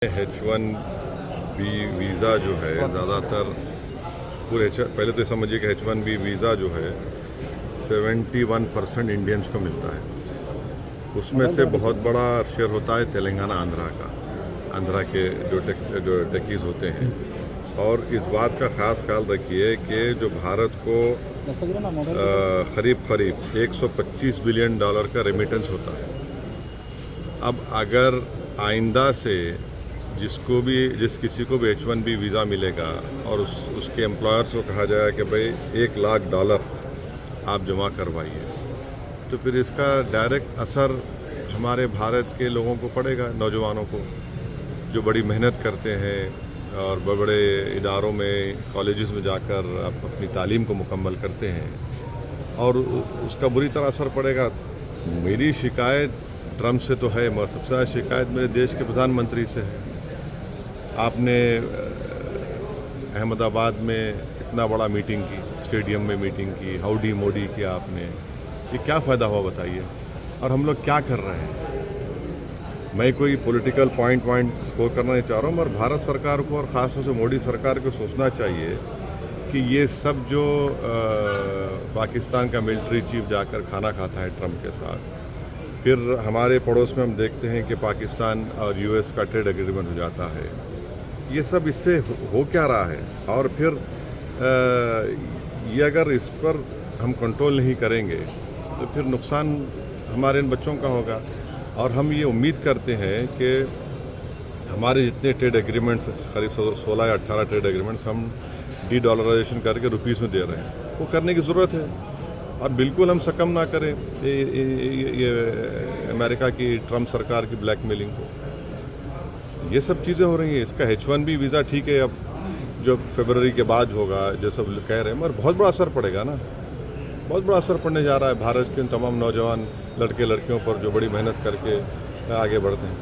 H1B visa जो है ज़्यादातर पूरे पहले तो समझिए कि H1B वीज़ा जो है 71% इंडियंस को मिलता है। उसमें से बहुत बड़ा शेयर होता है तेलंगाना आंध्रा के जो टेकीज़ होते हैं। और इस बात का ख़ास ख्याल रखिए कि जो भारत को करीब 125 बिलियन डॉलर का रेमिटेंस होता है। अब अगर आइंदा से जिस किसी को भी H1B वीज़ा मिलेगा और उसके एम्प्लॉयर्स को कहा जाए कि भाई $1,00,000 आप जमा करवाइए, तो फिर इसका डायरेक्ट असर हमारे भारत के लोगों को पड़ेगा, नौजवानों को जो बड़ी मेहनत करते हैं और बड़े इदारों में कॉलेजेस में जाकर अपनी तालीम को मुकम्मल करते हैं और उसका बुरी तरह असर पड़ेगा। मेरी शिकायत ट्रम्प से तो है, मगर सबसे ज़्यादा शिकायत मेरे देश के प्रधानमंत्री से है। आपने अहमदाबाद में इतना बड़ा मीटिंग की, स्टेडियम में मीटिंग की, हाउडी मोडी किया आपने, ये क्या फ़ायदा हुआ बताइए? और हम लोग क्या कर रहे हैं? मैं कोई पॉलिटिकल पॉइंट स्कोर करना नहीं चाह रहा हूँ, मगर भारत सरकार को और ख़ासतौर से मोदी सरकार को सोचना चाहिए कि ये सब जो पाकिस्तान का मिलिट्री चीफ जाकर खाना खाता है ट्रम्प के साथ, फिर हमारे पड़ोस में हम देखते हैं कि पाकिस्तान और यूएस का ट्रेड एग्रीमेंट हो जाता है, ये सब इससे हो क्या रहा है? और फिर ये अगर इस पर हम कंट्रोल नहीं करेंगे तो फिर नुकसान हमारे इन बच्चों का होगा। और हम ये उम्मीद करते हैं कि हमारे जितने ट्रेड एग्रीमेंट्स, करीब 16 या 18 ट्रेड एग्रीमेंट्स हम डी-डॉलराइजेशन करके रुपीज़ में दे रहे हैं, वो करने की ज़रूरत है। और बिल्कुल हम सकम ना करें ये अमेरिका की ट्रम्प सरकार की ब्लैकमेलिंग को। ये सब चीज़ें हो रही हैं। इसका H1B वीज़ा ठीक है, अब जो फरवरी के बाद होगा जो सब कह रहे हैं, मगर बहुत बड़ा असर पड़ेगा ना, बहुत बड़ा असर पड़ने जा रहा है भारत के उन तमाम नौजवान लड़के लड़कियों पर जो बड़ी मेहनत करके आगे बढ़ते हैं।